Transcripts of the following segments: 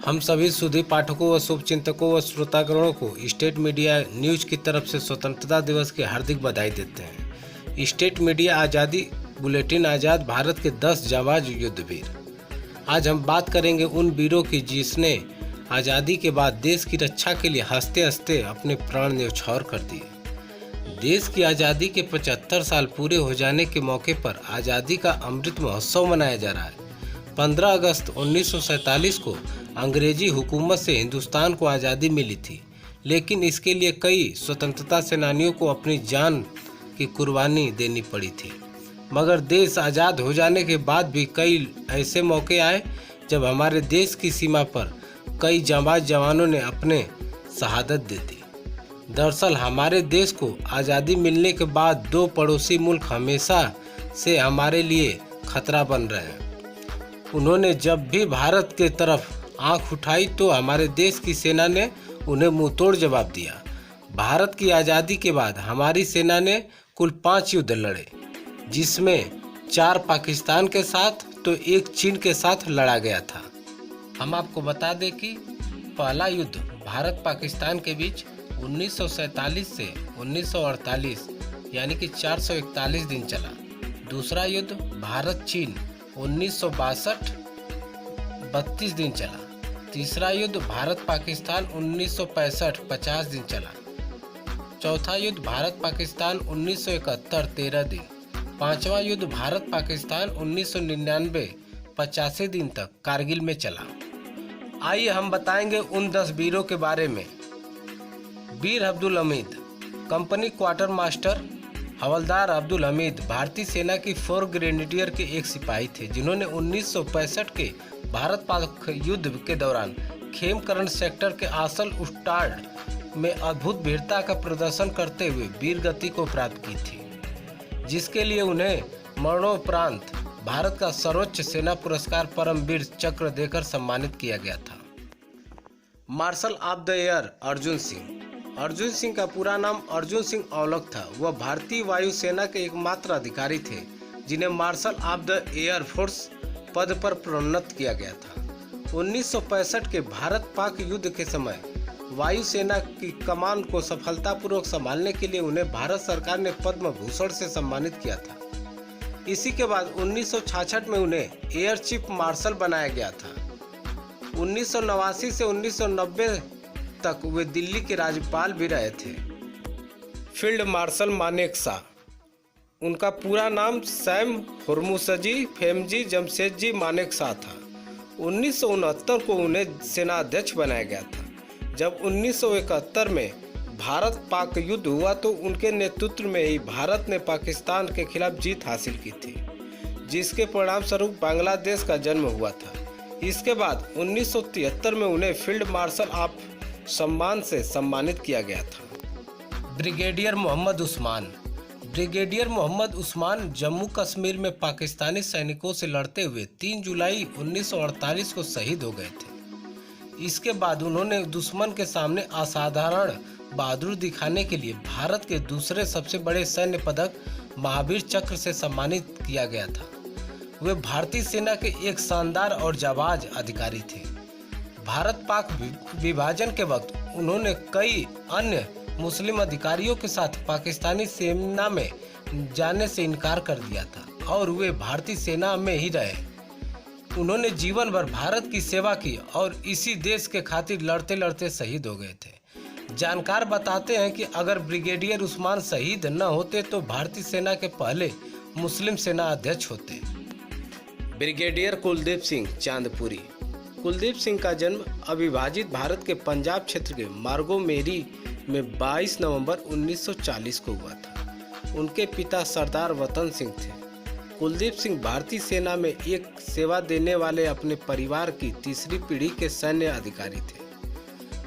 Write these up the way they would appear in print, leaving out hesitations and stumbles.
हम सभी सुधी पाठकों व शुभचिंतकों व श्रोतागणों को स्टेट मीडिया न्यूज की तरफ से स्वतंत्रता दिवस की हार्दिक बधाई देते हैं। स्टेट मीडिया आज़ादी बुलेटिन आज़ाद भारत के 10 जांबाज युद्धवीर। आज हम बात करेंगे उन वीरों की जिसने आज़ादी के बाद देश की रक्षा के लिए हंसते हंसते अपने प्राण न्यौछावर कर दिए। देश की आज़ादी के 75 साल पूरे हो जाने के मौके पर आज़ादी का अमृत महोत्सव मनाया जा रहा है। 15 अगस्त 1947 को अंग्रेजी हुकूमत से हिंदुस्तान को आज़ादी मिली थी, लेकिन इसके लिए कई स्वतंत्रता सेनानियों को अपनी जान की कुर्बानी देनी पड़ी थी। मगर देश आज़ाद हो जाने के बाद भी कई ऐसे मौके आए जब हमारे देश की सीमा पर कई जांबाज जवानों ने अपने शहादत दे दी। दरअसल हमारे देश को आज़ादी मिलने के बाद दो पड़ोसी मुल्क हमेशा से हमारे लिए खतरा बन रहे हैं। उन्होंने जब भी भारत के तरफ आंख उठाई तो हमारे देश की सेना ने उन्हें मुंहतोड़ जवाब दिया। भारत की आज़ादी के बाद हमारी सेना ने कुल 5 युद्ध लड़े, जिसमें 4 पाकिस्तान के साथ तो 1 चीन के साथ लड़ा गया था। हम आपको बता दें कि पहला युद्ध भारत पाकिस्तान के बीच 1947 से 1948 यानी कि 441 दिन चला। दूसरा युद्ध भारत चीन 1962 32 दिन चला। तीसरा युद्ध भारत पाकिस्तान 1965 50 दिन चला। चौथा युद्ध भारत पाकिस्तान 1971 13 दिन। पांचवा युद्ध भारत पाकिस्तान 1999 85 दिन तक कारगिल में चला। आइए हम बताएंगे उन 10 वीरों के बारे में। वीर Abdul Hamid, company quartermaster हवलदार अब्दुल हमीद भारतीय सेना की 4 ग्रेनेडियर के एक सिपाही थे, जिन्होंने 1965 के भारत पाक युद्ध के दौरान खेमकरण सेक्टर के आसल उस्टाड में अद्भुत वीरता का प्रदर्शन करते हुए वीर गति को प्राप्त की थी, जिसके लिए उन्हें मरणोपरांत भारत का सर्वोच्च सेना पुरस्कार परमवीर चक्र देकर सम्मानित किया गया था। Marshal of the air Arjun Singh. Arjun Singh का पूरा नाम अर्जुन सिंह औलख था। वह भारतीय वायुसेना के एकमात्र अधिकारी थे जिन्हें marshal of the air force पद पर प्रोन्नत किया गया था। 1965 के भारत पाक युद्ध के समय वायुसेना की कमान को सफलतापूर्वक संभालने के लिए उन्हें भारत सरकार ने पद्म भूषण से सम्मानित किया था। इसी के बाद 1966 में उन्हें एयर चीफ मार्शल बनाया गया था। 1989 से 1990 तक वे दिल्ली के राज्यपाल भी रहे थे। फील्ड मार्शल मानेकशॉ, उनका पूरा नाम सैम हुर्मुसजी फेमजी जमशेदजी मानेकशॉ था। 1969 को उन्हें सेनाध्यक्ष बनाया गया था। जब 1971 में भारत पाक युद्ध हुआ तो उनके नेतृत्व में ही भारत ने पाकिस्तान के खिलाफ जीत हासिल की थी, जिसके परिणाम स्वरूप बांग्लादेश का जन्म हुआ था। इसके बाद 1973 में उन्हें फील्ड मार्शल ऑफ सम्मान से सम्मानित किया गया था। ब्रिगेडियर मोहम्मद उस्मान। ब्रिगेडियर मोहम्मद उस्मान जम्मू कश्मीर में पाकिस्तानी सैनिकों से लड़ते हुए 3 जुलाई 1948 को शहीद हो गए थे। इसके बाद उन्होंने दुश्मन के सामने असाधारण बहादुरी दिखाने के लिए भारत के दूसरे सबसे बड़े सैन्य पदक महावीर चक्र से सम्मानित किया गया था। वे भारतीय सेना के एक शानदार और जाबाज अधिकारी थे। भारत पाक विभाजन के वक्त उन्होंने कई अन्य मुस्लिम अधिकारियों के साथ पाकिस्तानी सेना में जाने से इनकार कर दिया था और वे भारतीय सेना में ही रहे। उन्होंने जीवन भर भारत की सेवा की और इसी देश के खातिर लड़ते लड़ते शहीद हो गए थे। जानकार बताते हैं कि अगर ब्रिगेडियर उस्मान शहीद न होते तो भारतीय सेना के पहले मुस्लिम सेना अध्यक्ष होते। ब्रिगेडियर कुलदीप सिंह चांदपुरी। कुलदीप सिंह का जन्म अविभाजित भारत के पंजाब क्षेत्र के मार्गोमेरी में 22 नवंबर 1940 को हुआ था। उनके पिता सरदार वतन सिंह थे। कुलदीप सिंह भारतीय सेना में एक सेवा देने वाले अपने परिवार की तीसरी पीढ़ी के सैन्य अधिकारी थे।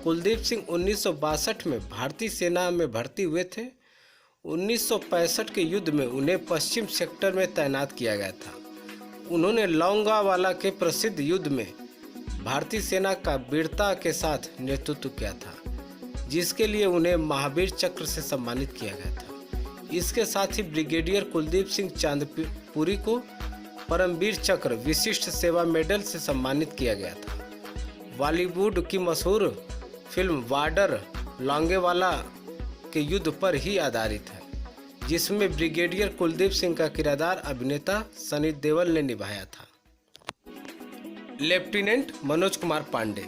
कुलदीप सिंह 1962 में भारतीय सेना में भर्ती हुए थे। 1965 के युद्ध में उन्हें पश्चिम सेक्टर में तैनात किया गया था। उन्होंने लोंगेवाला के प्रसिद्ध युद्ध में भारतीय सेना का वीरता के साथ नेतृत्व किया था, जिसके लिए उन्हें महावीर चक्र से सम्मानित किया गया था। इसके साथ ही ब्रिगेडियर कुलदीप सिंह चांदपुरी को परमवीर चक्र विशिष्ट सेवा मेडल से सम्मानित किया गया था। बॉलीवुड की मशहूर फिल्म बॉर्डर लॉन्गेवाला के युद्ध पर ही आधारित है, जिसमें ब्रिगेडियर कुलदीप सिंह का किरदार अभिनेता सनी देओल ने निभाया था। लेफ्टिनेंट मनोज कुमार पांडे।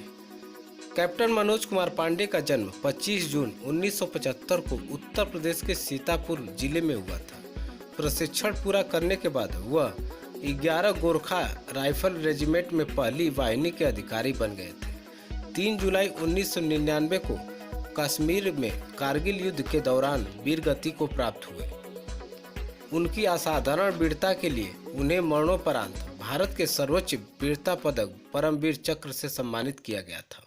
कैप्टन मनोज कुमार पांडे का जन्म 25 जून 1975 को उत्तर प्रदेश के सीतापुर जिले में हुआ था। प्रशिक्षण पूरा करने के बाद वह 11 गोरखा राइफल रेजिमेंट में पहली वाहिनी के अधिकारी बन गए थे। 3 जुलाई 1999 को कश्मीर में कारगिल युद्ध के दौरान वीरगति को प्राप्त हुए। उनकी असाधारण वीरता के लिए उन्हें मरणोपरांत भारत के सर्वोच्च वीरता पदक परमवीर चक्र से सम्मानित किया गया था।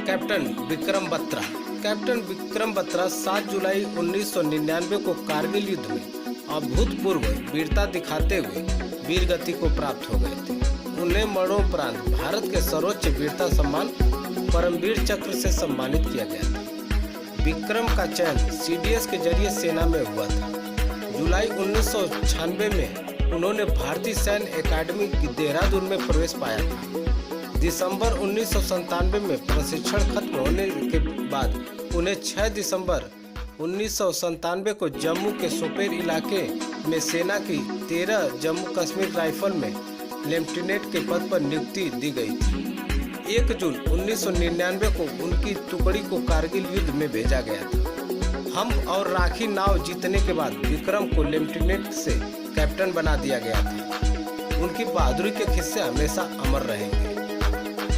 कैप्टन विक्रम बत्रा। कैप्टन विक्रम बत्रा 7 जुलाई 1999 को कारगिल युद्ध में अभूतपूर्व वीरता दिखाते हुए वीरगति को प्राप्त हो गए थे। उन्हें मरणोपरांत भारत के सर्वोच्च वीरता सम्मान परमवीर चक्र से सम्मानित किया गया था। विक्रम का चयन सीडीएस के जरिए सेना में हुआ था। जुलाई 1996 में उन्होंने भारतीय सैन्य अकादमी देहरादून में प्रवेश पाया था। दिसंबर 1997 में प्रशिक्षण खत्म होने के बाद उन्हें 6 दिसंबर 1997 को जम्मू के सोपोर इलाके में सेना की 13 जम्मू कश्मीर राइफल में लेफ्टिनेंट के पद पर नियुक्ति दी गई थी। 1 जून 1999 को उनकी टुकड़ी को कारगिल युद्ध में भेजा गया था। हम और राखी नाव जीतने के बाद विक्रम को लेफ्टिनेंट से कैप्टन बना दिया गया था। उनकी बहादुरी के किस्से हमेशा अमर रहेंगे।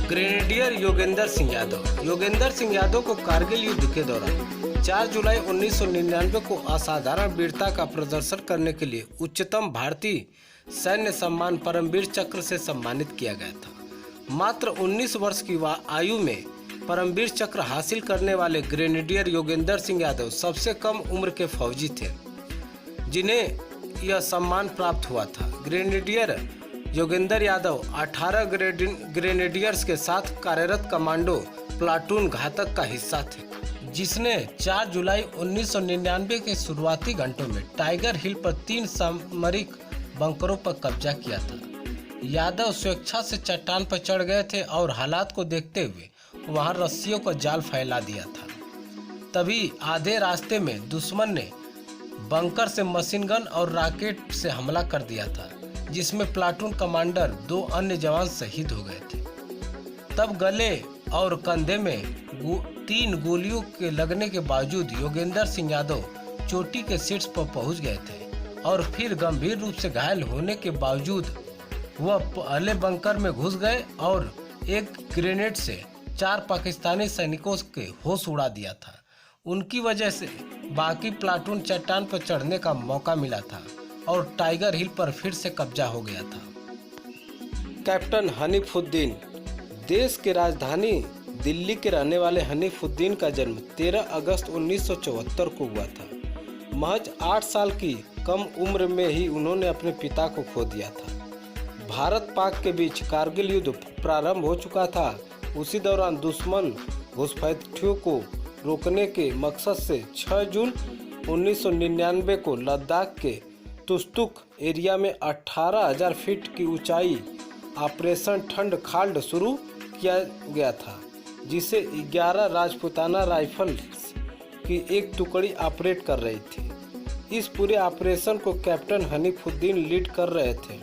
ग्रेनेडियर योगेंद्र सिंह यादव। योगेंद्र सिंह यादव को कारगिल युद्ध के दौरान 4 जुलाई 1999 को असाधारण वीरता का प्रदर्शन करने के लिए उच्चतम भारतीय सैन्य सम्मान परमवीर चक्र से सम्मानित किया गया था। मात्र 19 वर्ष की आयु में परमवीर चक्र हासिल करने वाले ग्रेनेडियर योगेंद्र सिंह यादव सबसे कम उम्र के फौजी थे जिन्हें यह सम्मान प्राप्त हुआ था। ग्रेनेडियर योगेंद्र यादव 18 ग्रेनेडियर्स के साथ कार्यरत कमांडो प्लाटून घातक का हिस्सा थे, जिसने 4 जुलाई 1999 के शुरुआती घंटों में टाइगर हिल पर 3 सामरिक बंकरों पर कब्जा किया था। यादव स्वेच्छा से चट्टान पर चढ़ गए थे और हालात को देखते हुए वहां रस्सियों का जाल फैला दिया था। तभी आधे रास्ते में दुश्मन ने बंकर से मशीन गन और रॉकेट से हमला कर दिया था, जिसमें प्लाटून कमांडर 2 अन्य जवान शहीद हो गए थे। तब गले और कंधे में 3 गोलियों के लगने के बावजूद योगेंद्र सिंह यादव चोटी के शीर्ष पर पहुंच गए थे और फिर गंभीर रूप से घायल होने के बावजूद वह पहले बंकर में घुस गए और एक ग्रेनेड से 4 पाकिस्तानी सैनिकों के होश उड़ा दिया था। उनकी वजह से बाकी प्लाटून चट्टान पर चढ़ने का मौका मिला था और टाइगर हिल पर फिर से कब्जा हो गया था। कैप्टन हनीफुद्दीन। देश की राजधानी दिल्ली के रहने वाले हनीफुद्दीन का जन्म 13 अगस्त 1974 को हुआ था। महज 8 साल की कम उम्र में ही उन्होंने अपने पिता को खो दिया था। भारत पाक के बीच कारगिल युद्ध प्रारंभ हो चुका था। उसी दौरान दुश्मन घुसपैठियों को रोकने के मकसद से 6 जून 1999 को लद्दाख के तुस्तुक एरिया में 18,000 फीट की ऊंचाई ऑपरेशन ठंड खाल्ड शुरू किया गया था, जिसे 11 राजपूताना राइफल्स की एक टुकड़ी ऑपरेट कर रही थी। इस पूरे ऑपरेशन को कैप्टन हनीफुद्दीन लीड कर रहे थे।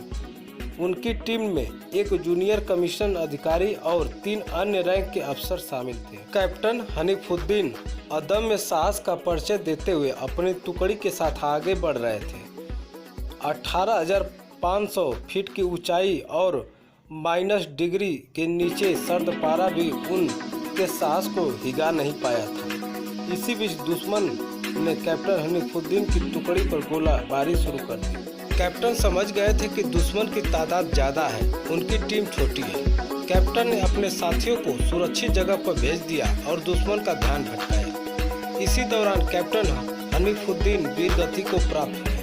उनकी टीम में एक जूनियर कमीशन अधिकारी और 3 अन्य रैंक के अफसर शामिल थे। कैप्टन हनीफुद्दीन अदम्य साहस का परिचय देते हुए अपनी टुकड़ी के साथ आगे बढ़ रहे थे। 18,500 फीट की ऊंचाई और -डिग्री के नीचे सर्द पारा भी उनके साहस को हिगा नहीं पाया था। इसी बीच दुश्मन ने कैप्टन हनीफुद्दीन की टुकड़ी पर गोलाबारी शुरू कर दी। कैप्टन समझ गए थे कि दुश्मन की तादाद ज़्यादा है, उनकी टीम छोटी है। कैप्टन ने अपने साथियों को सुरक्षित जगह पर भेज दिया और दुश्मन का ध्यान भटकाया। इसी दौरान कैप्टन हनीफुद्दीन वीरगति को प्राप्त हुए।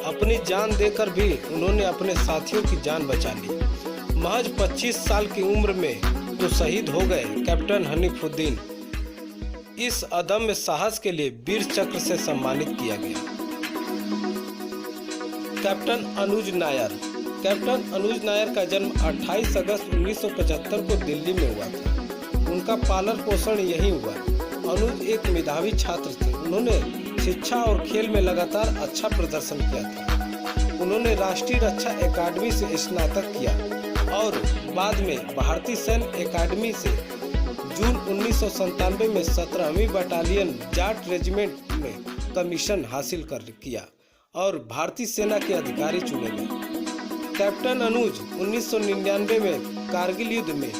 अपनी जान देकर भी उन्होंने अपने साथियों की जान बचा ली। महज 25 साल की उम्र में तो शहीद हो गए कैप्टन हनीफुद्दीन। इस अदम्य साहस के लिए वीर चक्र से सम्मानित किया गया। कैप्टन अनुज नायर। कैप्टन अनुज नायर का जन्म 28 अगस्त 1975 को दिल्ली में हुआ था। उनका पालन पोषण यहीं हुआ। अनुज एक मेधावी छात्र थे। उन्होंने शिक्षा और खेल में लगातार अच्छा प्रदर्शन किया था। उन्होंने राष्ट्रीय रक्षा एकेडमी से स्नातक किया और बाद में भारतीय सैन्य एकेडमी से जून 1997 में 17वीं बटालियन जाट रेजिमेंट में कमीशन हासिल किया और भारतीय सेना के अधिकारी चुने गए। कैप्टन अनुज 1999 में कारगिल युद्ध में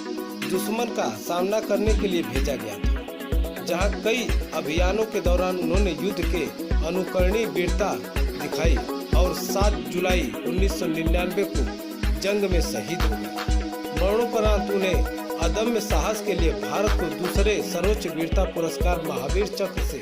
दुश्मन का सामना करने के लिए भेजा गया था, जहां कई अभियानों के दौरान उन्होंने युद्ध के अनुकरणीय वीरता दिखाई और 7 जुलाई 1999 को जंग में शहीद हो गए। मरणोपरांत उन्हें अदम्य साहस के लिए भारत को दूसरे सर्वोच्च वीरता पुरस्कार महावीर चक्र से